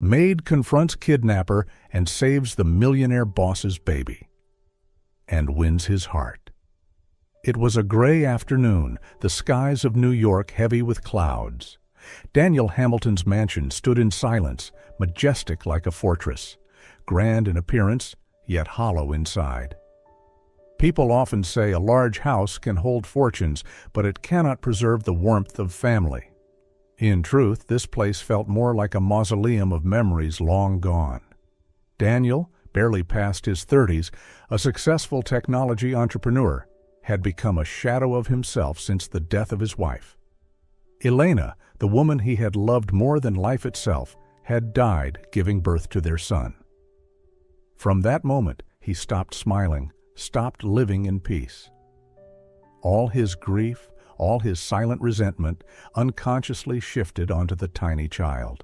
Maid confronts Kidnapper and saves the millionaire boss's baby. And wins his heart. It was a gray afternoon, the skies of New York heavy with clouds. Daniel Hamilton's mansion stood in silence, majestic like a fortress, grand in appearance, yet hollow inside. People often say a large house can hold fortunes, but it cannot preserve the warmth of family. In truth, this place felt more like a mausoleum of memories long gone. Daniel, barely past his 30s, a successful technology entrepreneur, had become a shadow of himself since the death of his wife. Elena, the woman he had loved more than life itself, had died giving birth to their son. From that moment, he stopped smiling, stopped living in peace. All his grief, all his silent resentment, unconsciously shifted onto the tiny child.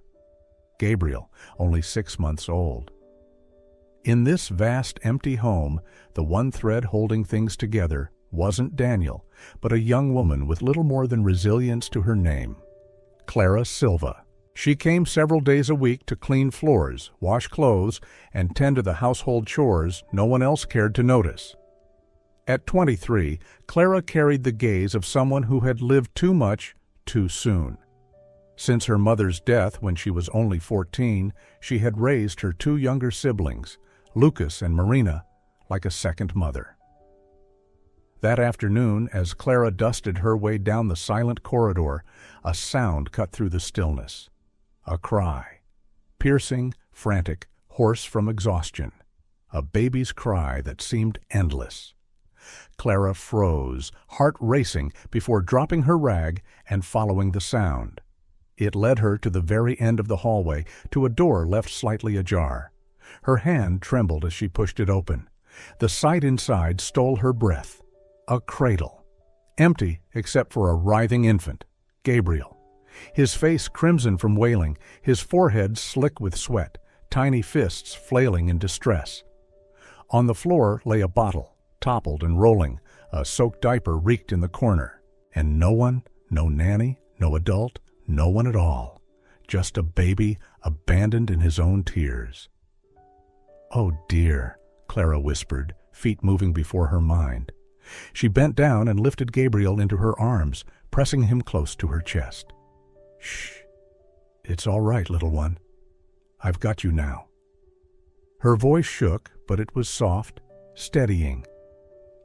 Gabriel, only 6 months old. In this vast, empty home, the one thread holding things together wasn't Daniel, but a young woman with little more than resilience to her name. Clara Silva. She came several days a week to clean floors, wash clothes, and tend to the household chores no one else cared to notice. At 23, Clara carried the gaze of someone who had lived too much, too soon. Since her mother's death when she was only 14, she had raised her 2 younger siblings, Lucas and Marina, like a second mother. That afternoon, as Clara dusted her way down the silent corridor, a sound cut through the stillness. A cry. Piercing, frantic, hoarse from exhaustion. A baby's cry that seemed endless. Clara froze, heart racing, before dropping her rag and following the sound. It led her to the very end of the hallway, to a door left slightly ajar. Her hand trembled as she pushed it open. The sight inside stole her breath. A cradle. Empty except for a writhing infant, Gabriel. His face crimson from wailing, his forehead slick with sweat, tiny fists flailing in distress. On the floor lay a bottle, toppled and rolling, a soaked diaper reeked in the corner. And no one, no nanny, no adult, no one at all. Just a baby abandoned in his own tears. "Oh dear," Clara whispered, feet moving before her mind. She bent down and lifted Gabriel into her arms, pressing him close to her chest. "Shh. It's all right, little one. I've got you now." Her voice shook, but it was soft, steadying.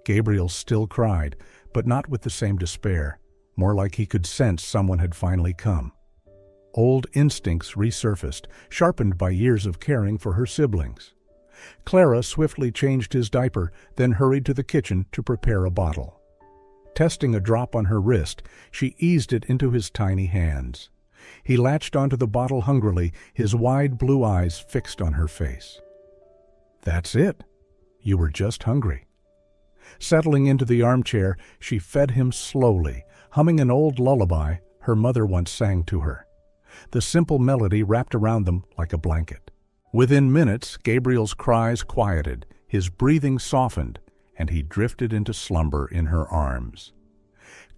Gabriel still cried, but not with the same despair, more like he could sense someone had finally come. Old instincts resurfaced, sharpened by years of caring for her siblings. Clara swiftly changed his diaper, then hurried to the kitchen to prepare a bottle. Testing a drop on her wrist, she eased it into his tiny hands. He latched onto the bottle hungrily, his wide blue eyes fixed on her face. "That's it. You were just hungry." Settling into the armchair, she fed him slowly, humming an old lullaby her mother once sang to her. The simple melody wrapped around them like a blanket. Within minutes, Gabriel's cries quieted, his breathing softened, and he drifted into slumber in her arms.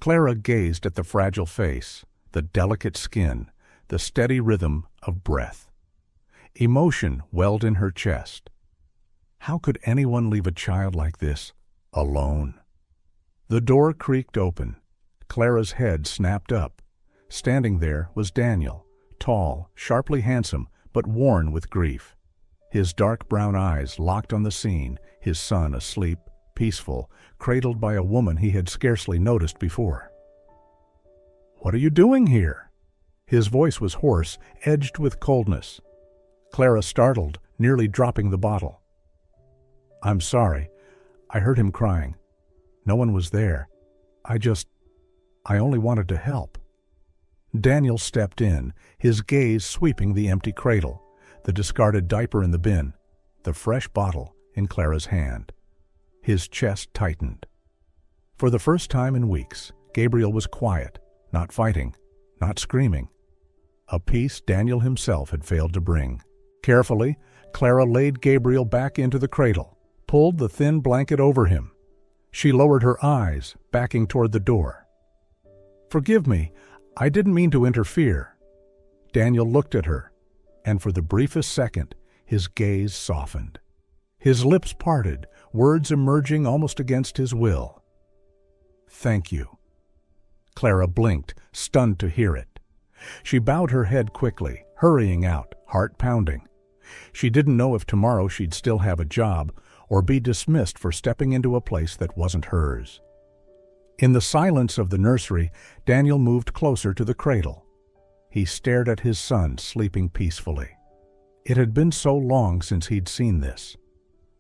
Clara gazed at the fragile face, the delicate skin, the steady rhythm of breath. Emotion welled in her chest. How could anyone leave a child like this alone? The door creaked open. Clara's head snapped up. Standing there was Daniel, tall, sharply handsome, but worn with grief. His dark brown eyes locked on the scene, his son asleep, peaceful, cradled by a woman he had scarcely noticed before. "What are you doing here?" His voice was hoarse, edged with coldness. Clara startled, nearly dropping the bottle. "I'm sorry. I heard him crying. No one was there. I only wanted to help." Daniel stepped in, his gaze sweeping the empty cradle, the discarded diaper in the bin, the fresh bottle in Clara's hand. His chest tightened. For the first time in weeks, Gabriel was quiet, not fighting, not screaming. A peace Daniel himself had failed to bring. Carefully, Clara laid Gabriel back into the cradle, pulled the thin blanket over him. She lowered her eyes, backing toward the door. "Forgive me. I didn't mean to interfere." Daniel looked at her. and for the briefest second, his gaze softened. His lips parted, words emerging almost against his will. "Thank you." Clara blinked, stunned to hear it. She bowed her head quickly, hurrying out, heart pounding. She didn't know if tomorrow she'd still have a job or be dismissed for stepping into a place that wasn't hers. In the silence of the nursery, Daniel moved closer to the cradle. He stared at his son sleeping peacefully. It had been so long since he'd seen this.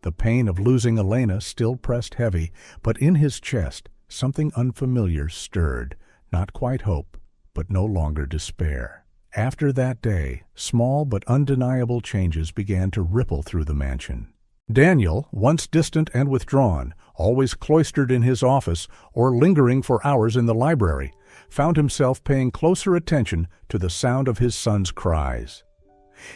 The pain of losing Elena still pressed heavy, but in his chest something unfamiliar stirred, not quite hope, but no longer despair. After that day, small but undeniable changes began to ripple through the mansion. Daniel, once distant and withdrawn, always cloistered in his office or lingering for hours in the library, found himself paying closer attention to the sound of his son's cries.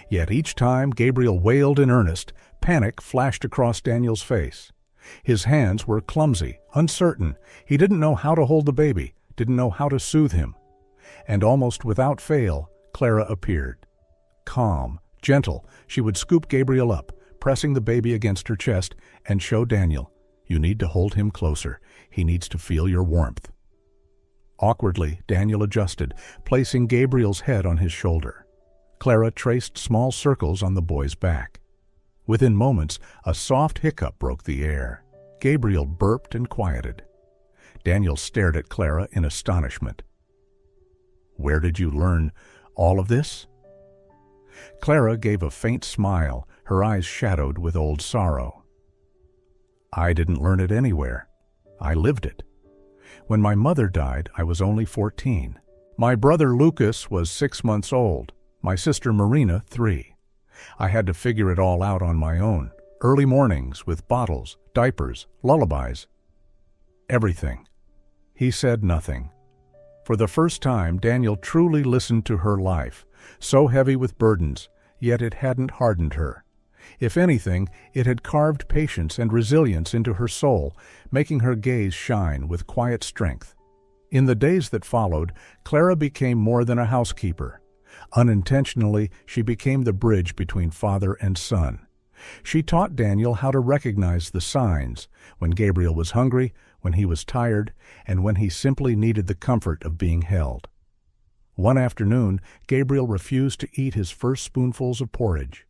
Yet each time Gabriel wailed in earnest, panic flashed across Daniel's face. His hands were clumsy, uncertain. He didn't know how to hold the baby, didn't know how to soothe him. And almost without fail, Clara appeared. Calm, gentle, she would scoop Gabriel up, pressing the baby against her chest, and show Daniel, "You need to hold him closer. He needs to feel your warmth." Awkwardly, Daniel adjusted, placing Gabriel's head on his shoulder. Clara traced small circles on the boy's back. Within moments, a soft hiccup broke the air. Gabriel burped and quieted. Daniel stared at Clara in astonishment. "Where did you learn all of this?" Clara gave a faint smile, her eyes shadowed with old sorrow. "I didn't learn it anywhere. I lived it. When my mother died, I was only 14. My brother Lucas was 6 months old, my sister Marina 3. I had to figure it all out on my own, early mornings with bottles, diapers, lullabies. Everything." He said nothing. For the first time, Daniel truly listened to her life, so heavy with burdens, yet it hadn't hardened her. If anything, it had carved patience and resilience into her soul, making her gaze shine with quiet strength. In the days that followed, Clara became more than a housekeeper. Unintentionally, she became the bridge between father and son. She taught Daniel how to recognize the signs, when Gabriel was hungry, when he was tired, and when he simply needed the comfort of being held. One afternoon, Gabriel refused to eat his first spoonfuls of porridge.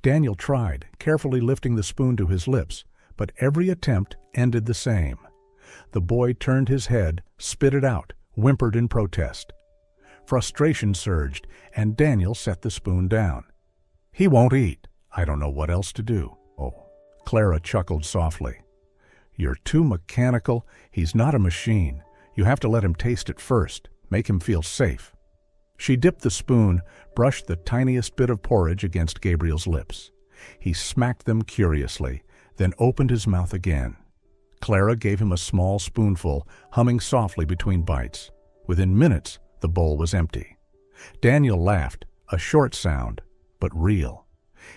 Daniel tried, carefully lifting the spoon to his lips, but every attempt ended the same. The boy turned his head, spit it out, whimpered in protest. Frustration surged, and Daniel set the spoon down. "He won't eat. I don't know what else to do." "Oh," Clara chuckled softly. "You're too mechanical. He's not a machine. You have to let him taste it first, make him feel safe." She dipped the spoon, brushed the tiniest bit of porridge against Gabriel's lips. He smacked them curiously, then opened his mouth again. Clara gave him a small spoonful, humming softly between bites. Within minutes, the bowl was empty. Daniel laughed, a short sound, but real.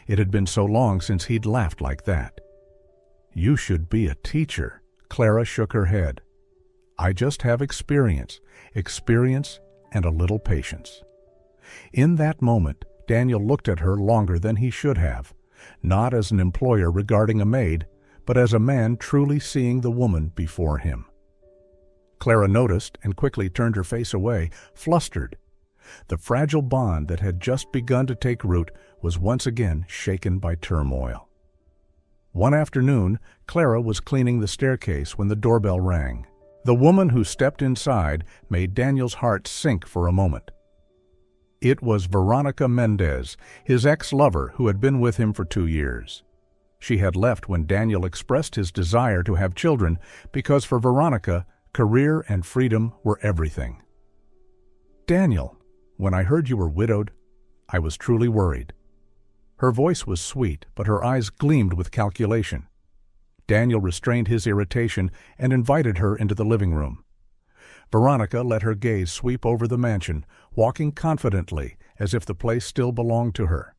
It had been so long since he'd laughed like that. "You should be a teacher." Clara shook her head. "I just have experience and a little patience." In that moment, Daniel looked at her longer than he should have, not as an employer regarding a maid, but as a man truly seeing the woman before him. Clara noticed and quickly turned her face away, flustered. The fragile bond that had just begun to take root was once again shaken by turmoil. One afternoon, Clara was cleaning the staircase when the doorbell rang. The woman who stepped inside made Daniel's heart sink for a moment. It was Veronica Mendez, his ex-lover who had been with him for 2 years. She had left when Daniel expressed his desire to have children because for Veronica, career and freedom were everything. "Daniel, when I heard you were widowed, I was truly worried." Her voice was sweet, but her eyes gleamed with calculation. Daniel restrained his irritation and invited her into the living room. Veronica let her gaze sweep over the mansion, walking confidently as if the place still belonged to her.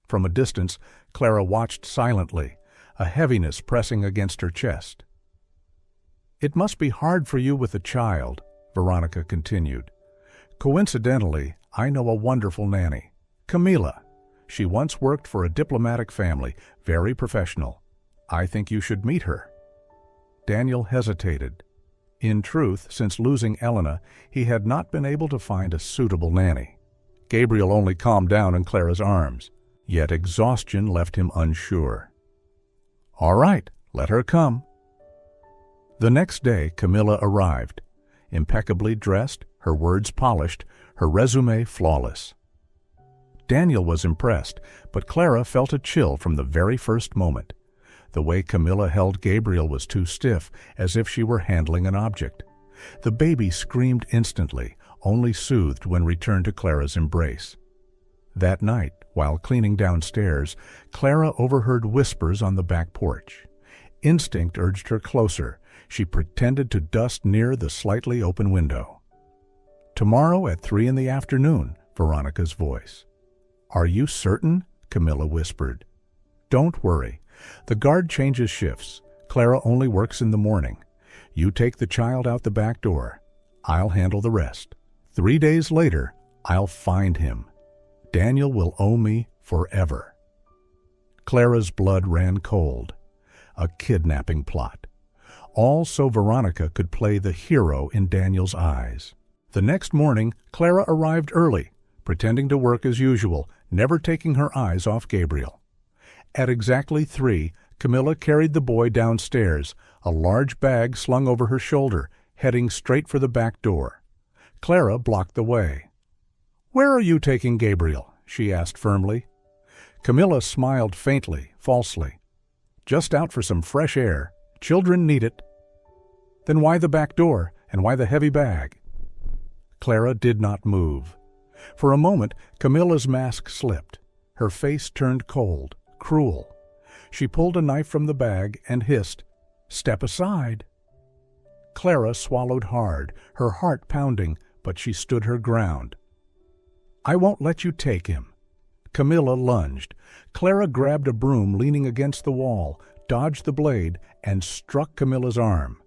From a distance, Clara watched silently, a heaviness pressing against her chest. "It must be hard for you with a child," Veronica continued. "Coincidentally, I know a wonderful nanny, Camila. She once worked for a diplomatic family, very professional. I think you should meet her." Daniel hesitated. In truth, since losing Elena, he had not been able to find a suitable nanny. Gabriel only calmed down in Clara's arms, yet exhaustion left him unsure. "All right, let her come." The next day, Camilla arrived, impeccably dressed, her words polished, her resume flawless. Daniel was impressed, but Clara felt a chill from the very first moment. The way Camilla held Gabriel was too stiff, as if she were handling an object. The baby screamed instantly, only soothed when returned to Clara's embrace. That night, while cleaning downstairs, Clara overheard whispers on the back porch. Instinct urged her closer. She pretended to dust near the slightly open window. "Tomorrow at 3 in the afternoon, Veronica's voice. "Are you certain?" Camilla whispered. "Don't worry. The guard changes shifts. Clara only works in the morning. You take the child out the back door. I'll handle the rest. 3 days later, I'll find him. Daniel will owe me forever." Clara's blood ran cold. A kidnapping plot. All so Veronica could play the hero in Daniel's eyes. The next morning, Clara arrived early, pretending to work as usual, never taking her eyes off Gabriel. At exactly 3, Camilla carried the boy downstairs, a large bag slung over her shoulder, heading straight for the back door. Clara blocked the way. "Where are you taking Gabriel?" she asked firmly. Camilla smiled faintly, falsely. "Just out for some fresh air. Children need it." "Then why the back door, and why the heavy bag?" Clara did not move. For a moment, Camilla's mask slipped. Her face turned cold, cruel. She pulled a knife from the bag and hissed, "Step aside." Clara swallowed hard, her heart pounding, but she stood her ground. "I won't let you take him." Camilla lunged. Clara grabbed a broom leaning against the wall, dodged the blade, and struck Camilla's arm.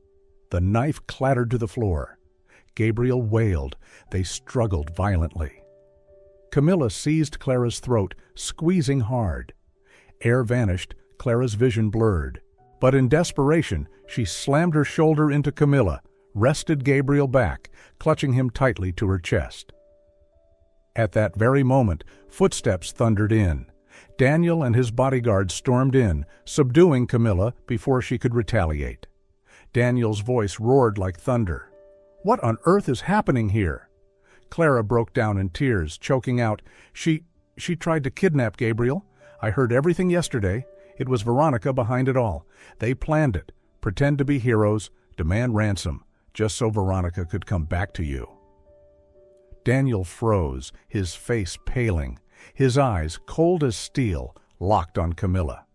The knife clattered to the floor. Gabriel wailed. They struggled violently. Camilla seized Clara's throat, squeezing hard. Air vanished, Clara's vision blurred. But in desperation, she slammed her shoulder into Camilla, wrested Gabriel back, clutching him tightly to her chest. At that very moment, footsteps thundered in. Daniel and his bodyguard stormed in, subduing Camilla before she could retaliate. Daniel's voice roared like thunder. "What on earth is happening here?" Clara broke down in tears, choking out, She tried to kidnap Gabriel. I heard everything yesterday. It was Veronica behind it all. They planned it. Pretend to be heroes, demand ransom, just so Veronica could come back to you." Daniel froze, his face paling, his eyes, cold as steel, locked on Camilla.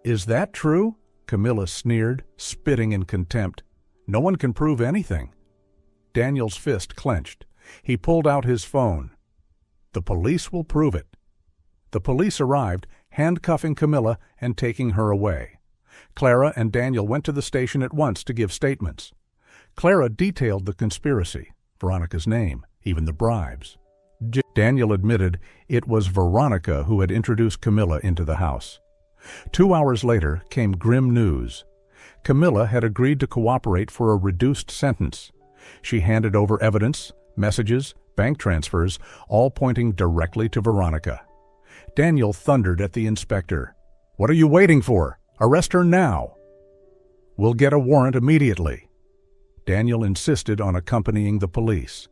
"Is that true?" Camilla sneered, spitting in contempt. "No one can prove anything." Daniel's fist clenched. He pulled out his phone. "The police will prove it." The police arrived, handcuffing Camilla and taking her away. Clara and Daniel went to the station at once to give statements. Clara detailed the conspiracy, Veronica's name, even the bribes. Daniel admitted it was Veronica who had introduced Camilla into the house. 2 hours later came grim news. Camilla had agreed to cooperate for a reduced sentence. She handed over evidence, messages, bank transfers, all pointing directly to Veronica. Daniel thundered at the inspector. "What are you waiting for? Arrest her now." "We'll get a warrant immediately." Daniel insisted on accompanying the police.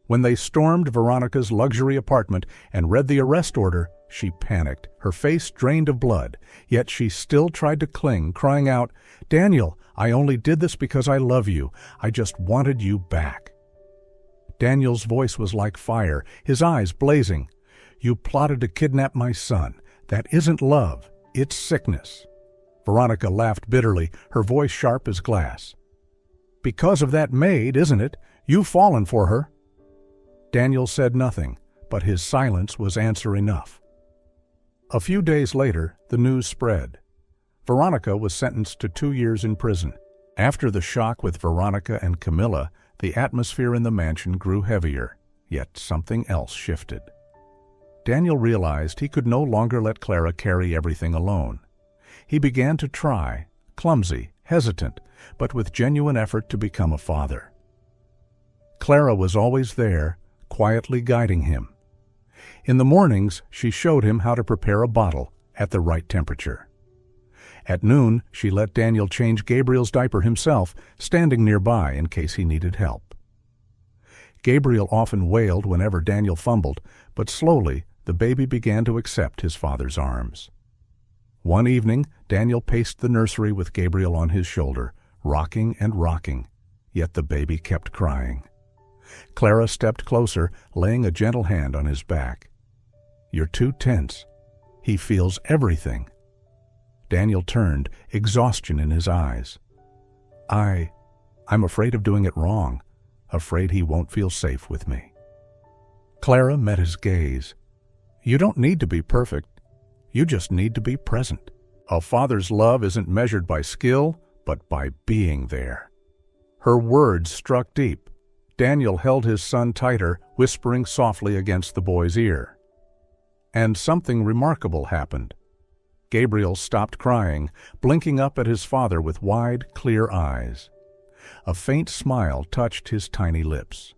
When they stormed Veronica's luxury apartment and read the arrest order, she panicked, her face drained of blood, yet she still tried to cling, crying out, "Daniel, I only did this because I love you. I just wanted you back." Daniel's voice was like fire, his eyes blazing. "You plotted to kidnap my son. That isn't love, it's sickness." Veronica laughed bitterly, her voice sharp as glass. "Because of that Maid, isn't it? You've fallen for her." Daniel said nothing, but his silence was answer enough. A few days later, the news spread. Veronica was sentenced to 2 years in prison. After the shock with Veronica and Camilla, the atmosphere in the mansion grew heavier, yet something else shifted. Daniel realized he could no longer let Clara carry everything alone. He began to try, clumsy, hesitant, but with genuine effort to become a father. Clara was always there, quietly guiding him. In the mornings, she showed him how to prepare a bottle at the right temperature. At noon, she let Daniel change Gabriel's diaper himself, standing nearby in case he needed help. Gabriel often wailed whenever Daniel fumbled, but slowly the baby began to accept his father's arms. One evening, Daniel paced the nursery with Gabriel on his shoulder, rocking and rocking, yet the baby kept crying. Clara stepped closer, laying a gentle hand on his back. "You're too tense. He feels everything." Daniel turned, exhaustion in his eyes. I'm afraid of doing it wrong, afraid he won't feel safe with me." Clara met his gaze. "You don't need to be perfect. You just need to be present. A father's love isn't measured by skill, but by being there." Her words struck deep. Daniel held his son tighter, whispering softly against the boy's ear. And something remarkable happened. Gabriel stopped crying, blinking up at his father with wide, clear eyes. A faint smile touched his tiny lips.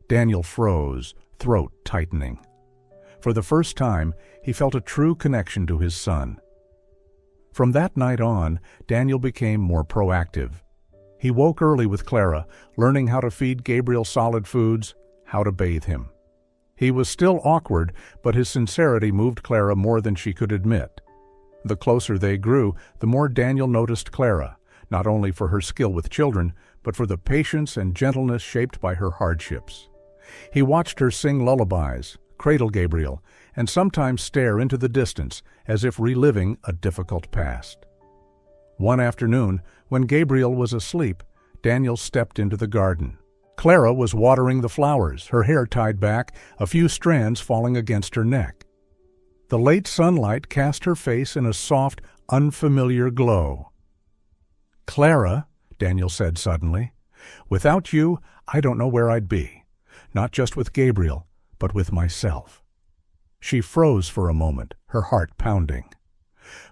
Daniel froze, throat tightening. For the first time, he felt a true connection to his son. From that night on, Daniel became more proactive. He woke early with Clara, learning how to feed Gabriel solid foods, how to bathe him. He was still awkward, but his sincerity moved Clara more than she could admit. The closer they grew, the more Daniel noticed Clara, not only for her skill with children, but for the patience and gentleness shaped by her hardships. He watched her sing lullabies, cradle Gabriel, and sometimes stare into the distance as if reliving a difficult past. One afternoon, when Gabriel was asleep, Daniel stepped into the garden. Clara was watering the flowers, her hair tied back, a few strands falling against her neck. The late sunlight cast her face in a soft, unfamiliar glow. "Clara," Daniel said suddenly, "without you, I don't know where I'd be, not just with Gabriel, but with myself." She froze for a moment, her heart pounding.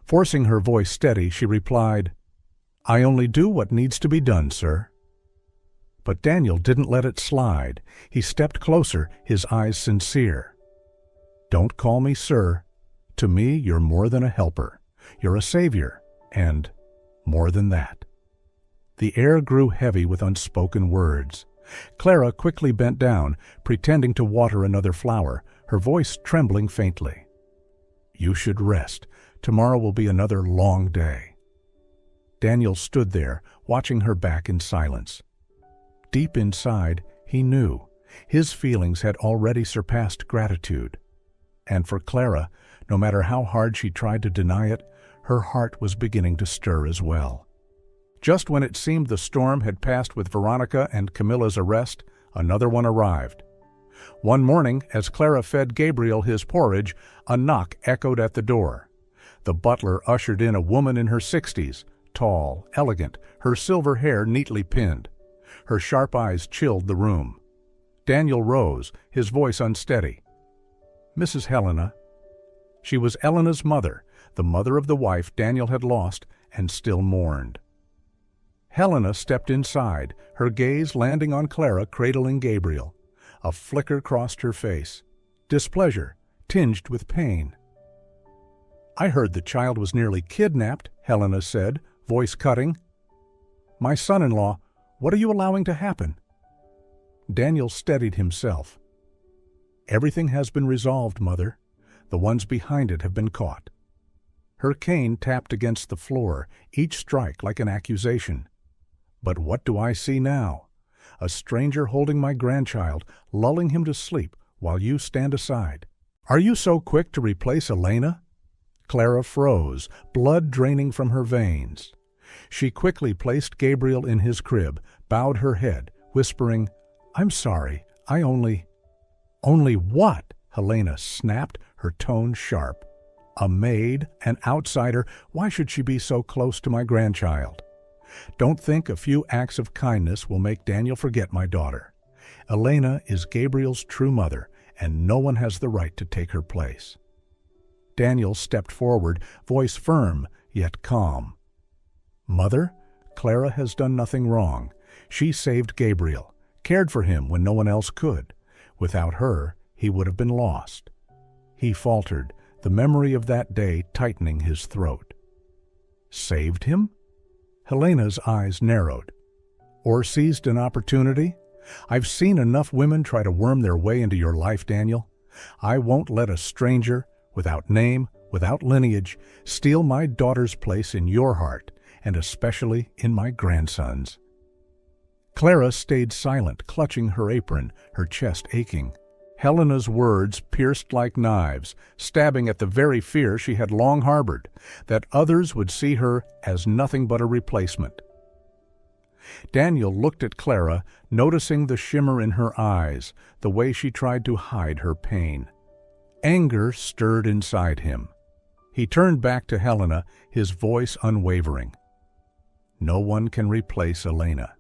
Forcing her voice steady, she replied, "I only do what needs to be done, sir." But Daniel didn't let it slide. He stepped closer, his eyes sincere. "Don't call me sir. To me, you're more than a helper. You're a savior, and more than that." The air grew heavy with unspoken words. Clara quickly bent down, pretending to water another flower, her voice trembling faintly. "You should rest. Tomorrow will be another long day." Daniel stood there, watching her back in silence. Deep inside, he knew his feelings had already surpassed gratitude. And for Clara, no matter how hard she tried to deny it, her heart was beginning to stir as well. Just when it seemed the storm had passed with Veronica and Camilla's arrest, another one arrived. One morning, as Clara fed Gabriel his porridge, a knock echoed at the door. The butler ushered in a woman in her 60s, tall, elegant, her silver hair neatly pinned. Her sharp eyes chilled the room. Daniel rose, his voice unsteady. "Mrs. Helena." She was Elena's mother, the mother of the wife Daniel had lost and still mourned. Helena stepped inside, her gaze landing on Clara cradling Gabriel. A flicker crossed her face, displeasure, tinged with pain. "I heard the child was nearly kidnapped," Helena said, voice cutting. "My son-in-law, what are you allowing to happen?" Daniel steadied himself. "Everything has been resolved, Mother. The ones behind it have been caught." Her cane tapped against the floor, each strike like an accusation. "But what do I see now? A stranger holding my grandchild, lulling him to sleep while you stand aside. Are you so quick to replace Elena?" Clara froze, blood draining from her veins. She quickly placed Gabriel in his crib, bowed her head, whispering, "I'm sorry, I only—" "Only what?" Helena snapped, her tone sharp. "A maid, an outsider, why should she be so close to my grandchild? Don't think a few acts of kindness will make Daniel forget my daughter. Elena is Gabriel's true mother, and no one has the right to take her place. Daniel stepped forward, voice firm yet calm. "Mother, Clara has done nothing wrong. She saved Gabriel, cared for him when no one else could. Without her, he would have been lost." He faltered, the memory of that day tightening his throat. "Saved him?" Helena's eyes narrowed. "Or seized an opportunity? I've seen enough women try to worm their way into your life, Daniel. I won't let a stranger, without name, without lineage, steal my daughter's place in your heart, and especially in my grandson's." Clara stayed silent, clutching her apron, her chest aching. Helena's words pierced like knives, stabbing at the very fear she had long harbored, that others would see her as nothing but a replacement. Daniel looked at Clara, noticing the shimmer in her eyes, the way she tried to hide her pain. Anger stirred inside him. He turned back to Helena, his voice unwavering. "No one can replace Elena.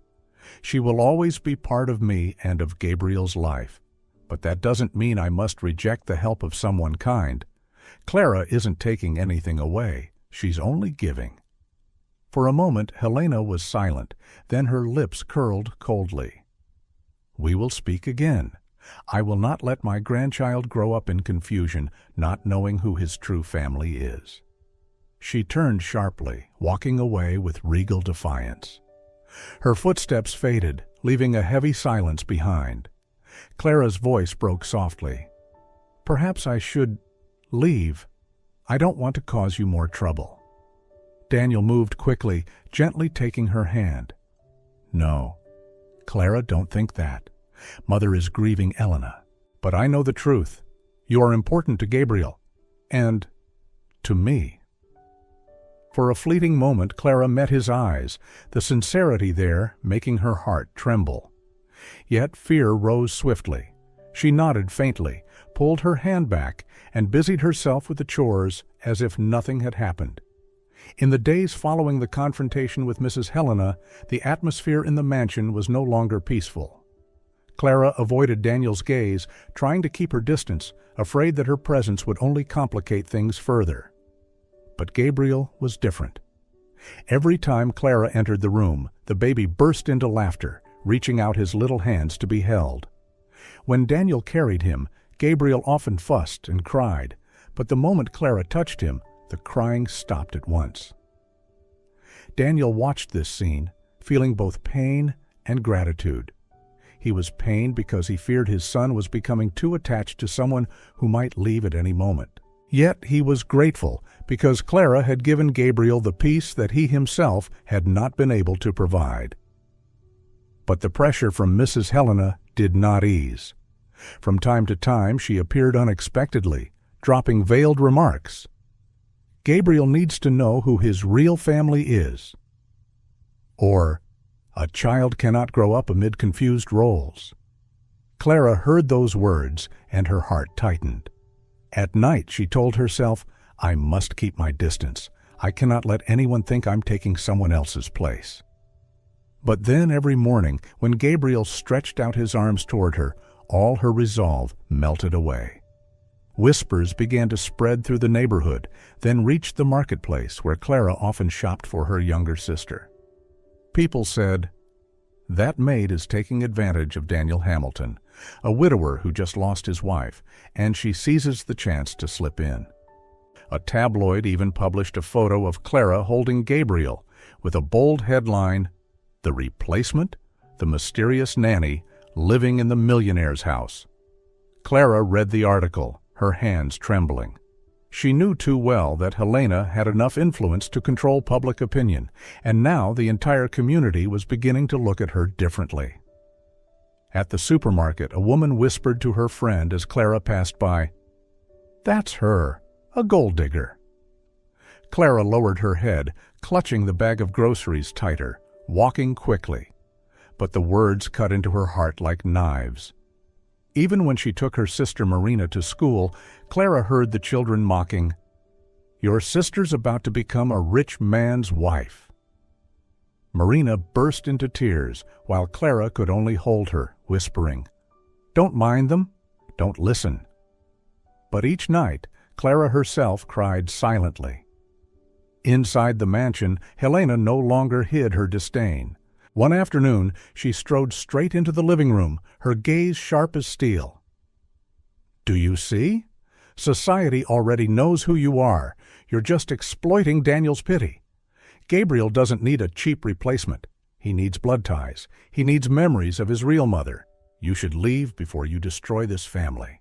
She will always be part of me and of Gabriel's life. But that doesn't mean I must reject the help of someone kind. Clara isn't taking anything away. She's only giving." For a moment, Helena was silent, then her lips curled coldly. "We will speak again. I will not let my grandchild grow up in confusion, not knowing who his true family is." She turned sharply, walking away with regal defiance. Her footsteps faded, leaving a heavy silence behind. Clara's voice broke softly. "Perhaps I should leave. I don't want to cause you more trouble." Daniel moved quickly, gently taking her hand. "No, Clara, don't think that. Mother is grieving Elena. But I know the truth. You are important to Gabriel. And to me." For a fleeting moment, Clara met his eyes, the sincerity there making her heart tremble. Yet fear rose swiftly. She nodded faintly, pulled her hand back, and busied herself with the chores as if nothing had happened. In the days following the confrontation with Mrs. Helena, the atmosphere in the mansion was no longer peaceful. Clara avoided Daniel's gaze, trying to keep her distance, afraid that her presence would only complicate things further. But Gabriel was different. Every time Clara entered the room, the baby burst into laughter, reaching out his little hands to be held. When Daniel carried him, Gabriel often fussed and cried, but the moment Clara touched him, the crying stopped at once. Daniel watched this scene, feeling both pain and gratitude. He was pained because he feared his son was becoming too attached to someone who might leave at any moment. Yet he was grateful because Clara had given Gabriel the peace that he himself had not been able to provide. But the pressure from Mrs. Helena did not ease. From time to time she appeared unexpectedly, dropping veiled remarks. "Gabriel needs to know who his real family is." Or, "A child cannot grow up amid confused roles." Clara heard those words, and her heart tightened. At night she told herself, "I must keep my distance. I cannot let anyone think I'm taking someone else's place." But then every morning, when Gabriel stretched out his arms toward her, all her resolve melted away. Whispers began to spread through the neighborhood, then reached the marketplace where Clara often shopped for her younger sister. People said, "That maid is taking advantage of Daniel Hamilton, a widower who just lost his wife, and she seizes the chance to slip in." A tabloid even published a photo of Clara holding Gabriel, with a bold headline, "The Replacement? The Mysterious Nanny Living in the Millionaire's House." Clara read the article, her hands trembling. She knew too well that Helena had enough influence to control public opinion, and now the entire community was beginning to look at her differently. At the supermarket, a woman whispered to her friend as Clara passed by, "That's her, a gold digger." Clara lowered her head, clutching the bag of groceries tighter, walking quickly. But the words cut into her heart like knives. Even when she took her sister Marina to school, Clara heard the children mocking, "Your sister's about to become a rich man's wife." Marina burst into tears, while Clara could only hold her, whispering, "Don't mind them. Don't listen." But each night, Clara herself cried silently. Inside the mansion, Helena no longer hid her disdain. One afternoon, she strode straight into the living room, her gaze sharp as steel. "Do you see? Society already knows who you are. You're just exploiting Daniel's pity. Gabriel doesn't need a cheap replacement. He needs blood ties. He needs memories of his real mother. You should leave before you destroy this family."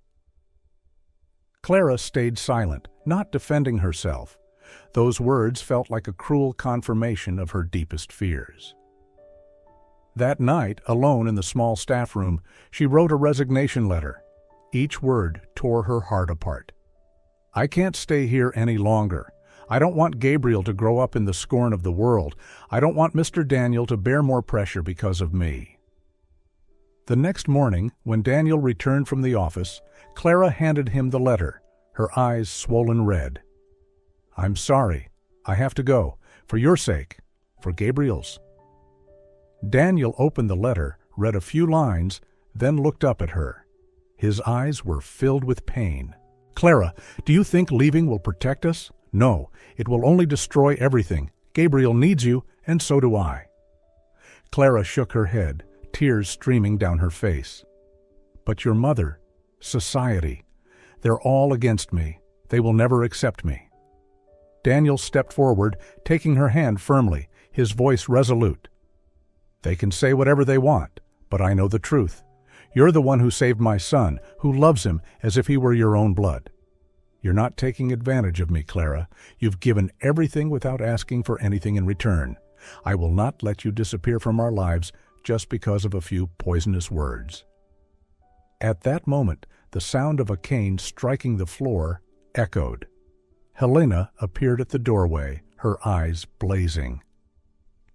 Clara stayed silent, not defending herself. Those words felt like a cruel confirmation of her deepest fears. That night, alone in the small staff room, she wrote a resignation letter. Each word tore her heart apart. "I can't stay here any longer. I don't want Gabriel to grow up in the scorn of the world. I don't want Mr. Daniel to bear more pressure because of me." The next morning, when Daniel returned from the office, Clara handed him the letter, her eyes swollen red. "I'm sorry. I have to go. For your sake. For Gabriel's." Daniel opened the letter, read a few lines, then looked up at her. His eyes were filled with pain. "Clara, do you think leaving will protect us? No, it will only destroy everything. Gabriel needs you, and so do I." Clara shook her head, tears streaming down her face. "But your mother, society, they're all against me. They will never accept me." Daniel stepped forward, taking her hand firmly, his voice resolute. "They can say whatever they want, but I know the truth. You're the one who saved my son, who loves him as if he were your own blood. You're not taking advantage of me, Clara. You've given everything without asking for anything in return. I will not let you disappear from our lives just because of a few poisonous words." At that moment, the sound of a cane striking the floor echoed. Helena appeared at the doorway, her eyes blazing.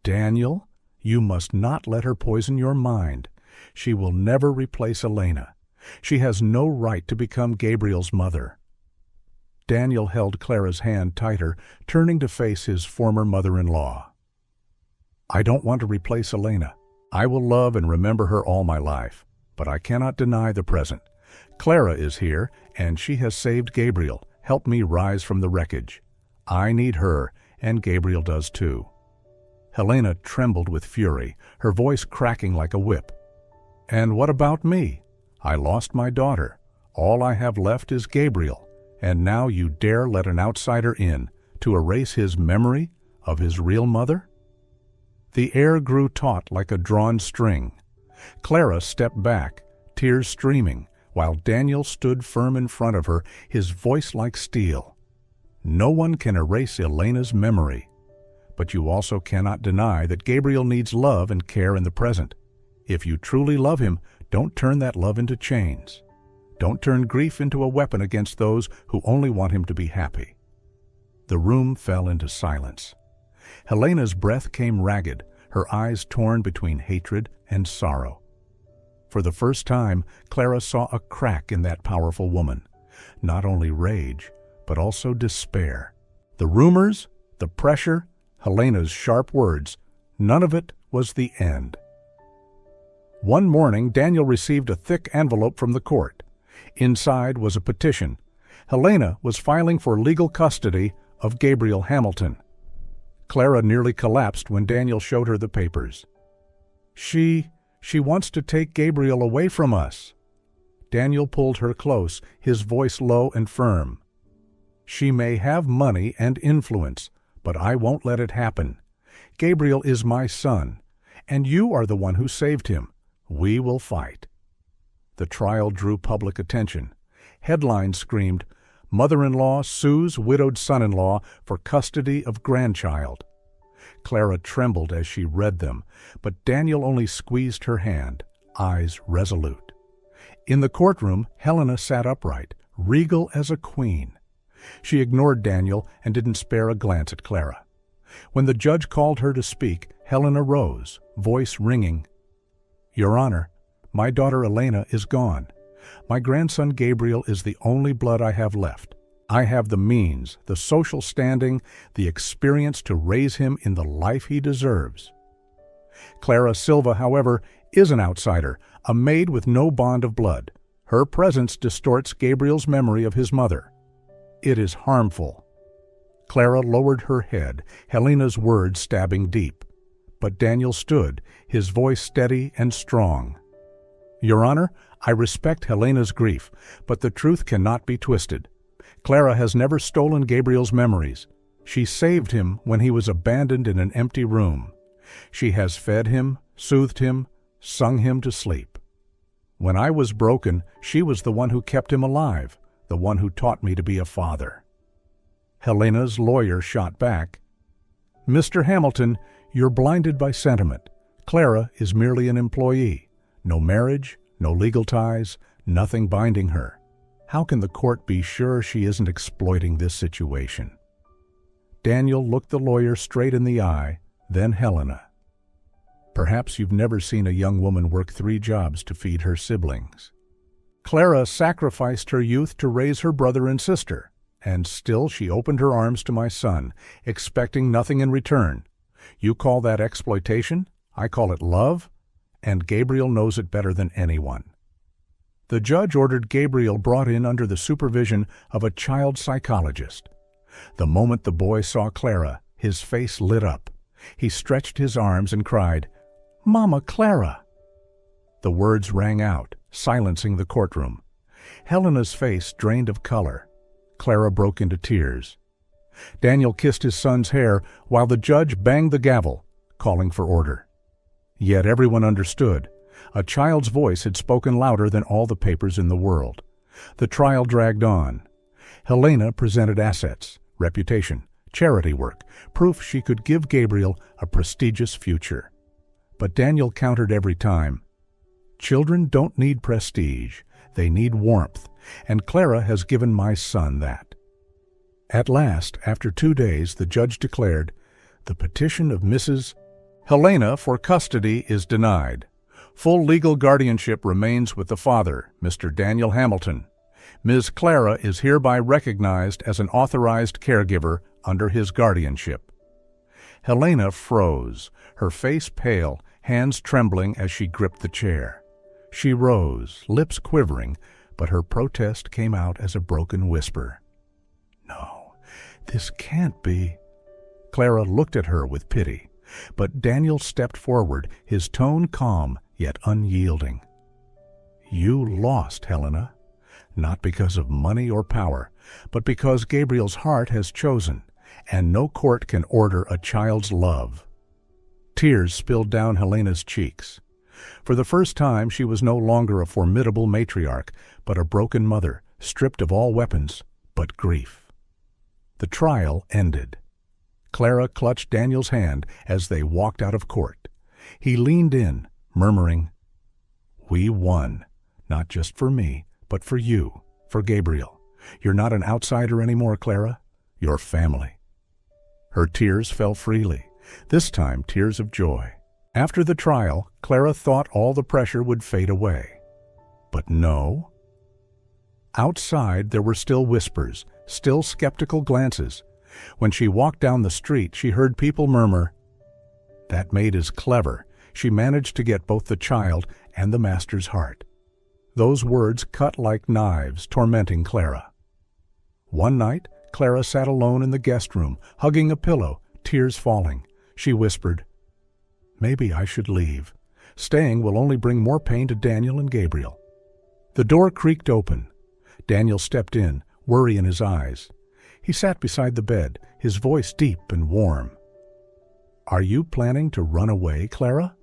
"Daniel, you must not let her poison your mind. She will never replace Elena. She has no right to become Gabriel's mother." Daniel held Clara's hand tighter, turning to face his former mother-in-law. "I don't want to replace Elena. I will love and remember her all my life, but I cannot deny the present. Clara is here, and she has saved Gabriel, helped me rise from the wreckage. I need her, and Gabriel does too." Helena trembled with fury, her voice cracking like a whip. "And what about me? I lost my daughter. All I have left is Gabriel, and now you dare let an outsider in to erase his memory of his real mother?" The air grew taut like a drawn string. Clara stepped back, tears streaming, while Daniel stood firm in front of her, his voice like steel. "No one can erase Elena's memory. But you also cannot deny that Gabriel needs love and care in the present. If you truly love him, don't turn that love into chains. Don't turn grief into a weapon against those who only want him to be happy." The room fell into silence. Helena's breath came ragged, her eyes torn between hatred and sorrow. For the first time, Clara saw a crack in that powerful woman. Not only rage, but also despair. The rumors, the pressure, Helena's sharp words, none of it was the end. One morning, Daniel received a thick envelope from the court. Inside was a petition. Helena was filing for legal custody of Gabriel Hamilton. Clara nearly collapsed when Daniel showed her the papers. She wants to take Gabriel away from us." Daniel pulled her close, his voice low and firm. "She may have money and influence, but I won't let it happen. Gabriel is my son, and you are the one who saved him. We will fight." The trial drew public attention. Headlines screamed, "Mother-in-law sues widowed son-in-law for custody of grandchild." Clara trembled as she read them, but Daniel only squeezed her hand, eyes resolute. In the courtroom, Helena sat upright, regal as a queen. She ignored Daniel and didn't spare a glance at Clara. When the judge called her to speak, Helena rose, voice ringing. "Your Honor, my daughter Elena is gone. My grandson Gabriel is the only blood I have left. I have the means, the social standing, the experience to raise him in the life he deserves." Clara Silva, however, is an outsider, a maid with no bond of blood. Her presence distorts Gabriel's memory of his mother. It is harmful. Clara lowered her head, Helena's words stabbing deep. But Daniel stood, his voice steady and strong. Your Honor, I respect Helena's grief, but the truth cannot be twisted. Clara has never stolen Gabriel's memories. She saved him when he was abandoned in an empty room. She has fed him, soothed him, sung him to sleep. When I was broken, she was the one who kept him alive, the one who taught me to be a father. Helena's lawyer shot back. Mr. Hamilton, you're blinded by sentiment. Clara is merely an employee. No marriage, no legal ties, nothing binding her. How can the court be sure she isn't exploiting this situation? Daniel looked the lawyer straight in the eye, then Helena. Perhaps you've never seen a young woman work 3 jobs to feed her siblings. Clara sacrificed her youth to raise her brother and sister, and still she opened her arms to my son, expecting nothing in return. You call that exploitation? I call it love, and Gabriel knows it better than anyone. The judge ordered Gabriel brought in under the supervision of a child psychologist. The moment the boy saw Clara, his face lit up. He stretched his arms and cried, "Mama Clara!" The words rang out, silencing the courtroom. Helena's face drained of color. Clara broke into tears. Daniel kissed his son's hair while the judge banged the gavel, calling for order. Yet everyone understood. A child's voice had spoken louder than all the papers in the world. The trial dragged on. Helena presented assets, reputation, charity work, proof she could give Gabriel a prestigious future. But Daniel countered every time. Children don't need prestige. They need warmth, and Clara has given my son that. At last, after 2 days, the judge declared, the petition of Mrs. Helena for custody is denied. Full legal guardianship remains with the father, Mr. Daniel Hamilton. Ms. Clara is hereby recognized as an authorized caregiver under his guardianship. Helena froze, her face pale, hands trembling as she gripped the chair. She rose, lips quivering, but her protest came out as a broken whisper. No, this can't be. Clara looked at her with pity, but Daniel stepped forward, his tone calm yet unyielding. You lost, Helena, not because of money or power, but because Gabriel's heart has chosen, and no court can order a child's love. Tears spilled down Helena's cheeks. For the first time she was no longer a formidable matriarch, but a broken mother, stripped of all weapons but grief. The trial ended. Clara clutched Daniel's hand as they walked out of court. He leaned in, murmuring, "We won, not just for me, but for you, for Gabriel. You're not an outsider anymore, Clara. You're family." Her tears fell freely, this time tears of joy. After the trial, Clara thought all the pressure would fade away. But no. Outside there were still whispers, still skeptical glances. When she walked down the street, she heard people murmur, "That maid is clever. She managed to get both the child and the master's heart." Those words cut like knives, tormenting Clara. One night, Clara sat alone in the guest room, hugging a pillow, tears falling. She whispered, "Maybe I should leave. Staying will only bring more pain to Daniel and Gabriel." The door creaked open. Daniel stepped in, worry in his eyes. He sat beside the bed, his voice deep and warm. "Are you planning to run away, Clara?"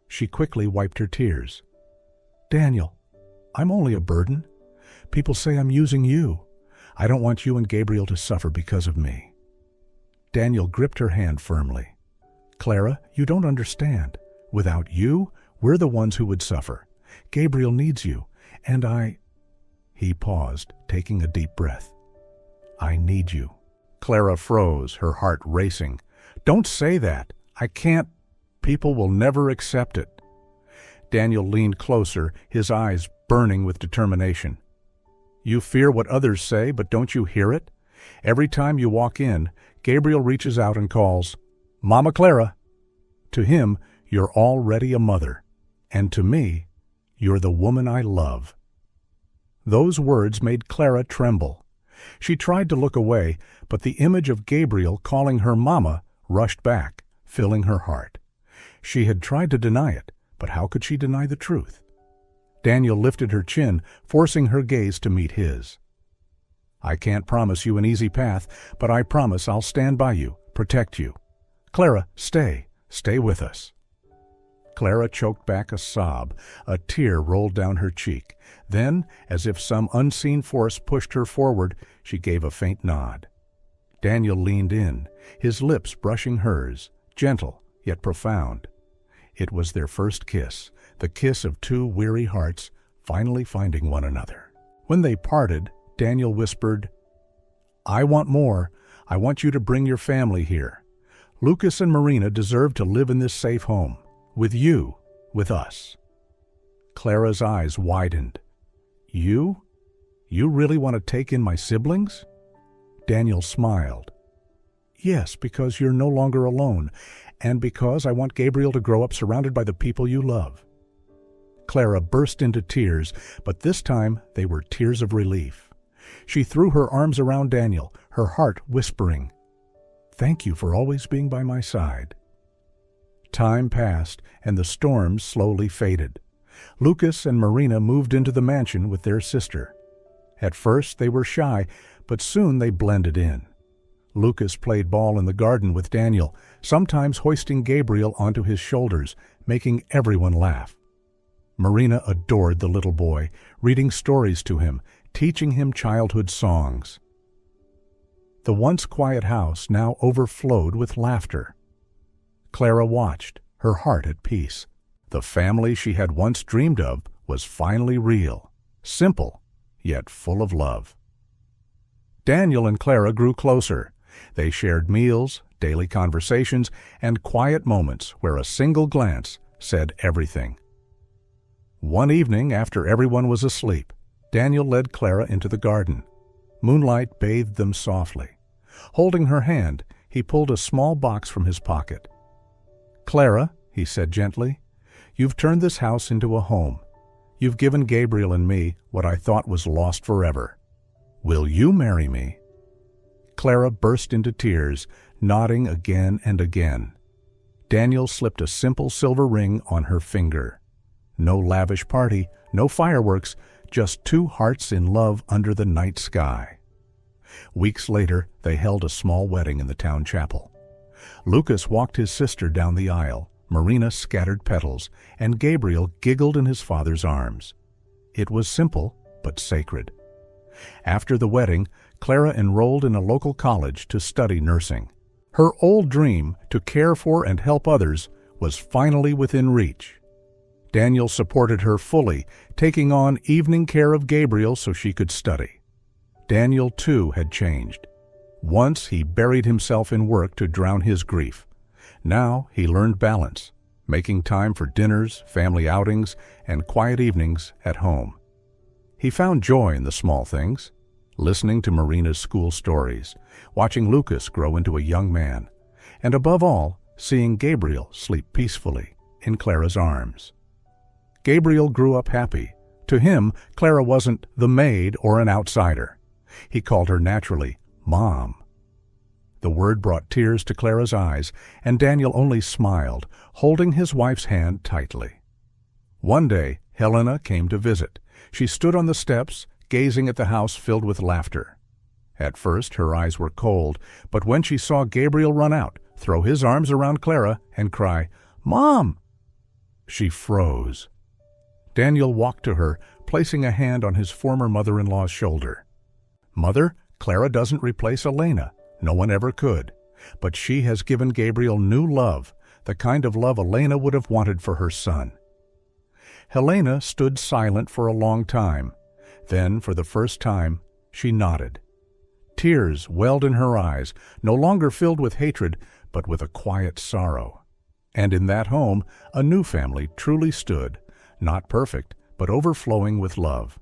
She quickly wiped her tears. "Daniel, I'm only a burden. People say I'm using you. I don't want you and Gabriel to suffer because of me." Daniel gripped her hand firmly. "Clara, you don't understand. Without you, we're the ones who would suffer. Gabriel needs you, and I—" He paused, taking a deep breath. "I need you." Clara froze, her heart racing. "Don't say that. I can't. People will never accept it." Daniel leaned closer, his eyes burning with determination. "You fear what others say, but don't you hear it? Every time you walk in, Gabriel reaches out and calls, 'Mama Clara.' To him, you're already a mother, and to me, you're the woman I love." Those words made Clara tremble. She tried to look away, but the image of Gabriel calling her Mama rushed back, filling her heart. She had tried to deny it, but how could she deny the truth? Daniel lifted her chin, forcing her gaze to meet his. "I can't promise you an easy path, but I promise I'll stand by you, protect you. Clara, stay with us." Clara choked back a sob. A tear rolled down her cheek. Then, as if some unseen force pushed her forward, she gave a faint nod. Daniel leaned in, his lips brushing hers, gentle yet profound. It was their first kiss, the kiss of two weary hearts finally finding one another. When they parted, Daniel whispered, "I want more. I want you to bring your family here. Lucas and Marina deserve to live in this safe home. With you, with us." Clara's eyes widened. "You? You really want to take in my siblings?" Daniel smiled. "Yes, because you're no longer alone, and because I want Gabriel to grow up surrounded by the people you love." Clara burst into tears, but this time they were tears of relief. She threw her arms around Daniel, her heart whispering, "Thank you for always being by my side." Time passed, and the storms slowly faded. Lucas and Marina moved into the mansion with their sister. At first they were shy, but soon they blended in. Lucas played ball in the garden with Daniel, sometimes hoisting Gabriel onto his shoulders, making everyone laugh. Marina adored the little boy, reading stories to him, teaching him childhood songs. The once quiet house now overflowed with laughter. Clara watched, her heart at peace. The family she had once dreamed of was finally real, simple, yet full of love. Daniel and Clara grew closer. They shared meals, daily conversations, and quiet moments where a single glance said everything. One evening, after everyone was asleep, Daniel led Clara into the garden. Moonlight bathed them softly. Holding her hand, he pulled a small box from his pocket. "Clara," he said gently, "you've turned this house into a home. You've given Gabriel and me what I thought was lost forever. Will you marry me?" Clara burst into tears, nodding again and again. Daniel slipped a simple silver ring on her finger. No lavish party, no fireworks, just two hearts in love under the night sky. Weeks later, they held a small wedding in the town chapel. Lucas walked his sister down the aisle, Marina scattered petals, and Gabriel giggled in his father's arms. It was simple, but sacred. After the wedding, Clara enrolled in a local college to study nursing. Her old dream to care for and help others was finally within reach. Daniel supported her fully, taking on evening care of Gabriel so she could study. Daniel, too, had changed. Once he buried himself in work to drown his grief. Now he learned balance, making time for dinners, family outings, and quiet evenings at home. He found joy in the small things, listening to Marina's school stories, watching Lucas grow into a young man, and above all, seeing Gabriel sleep peacefully in Clara's arms. Gabriel grew up happy. To him, Clara wasn't the maid or an outsider. He called her naturally Mom. The word brought tears to Clara's eyes, and Daniel only smiled, holding his wife's hand tightly. One day, Helena came to visit. She stood on the steps, gazing at the house filled with laughter. At first, her eyes were cold, but when she saw Gabriel run out, throw his arms around Clara, and cry, "Mom!" she froze. Daniel walked to her, placing a hand on his former mother-in-law's shoulder. "Mother, Clara doesn't replace Elena. No one ever could. But she has given Gabriel new love, the kind of love Elena would have wanted for her son." Helena stood silent for a long time. Then, for the first time, she nodded. Tears welled in her eyes, no longer filled with hatred, but with a quiet sorrow. And in that home, a new family truly stood, not perfect, but overflowing with love.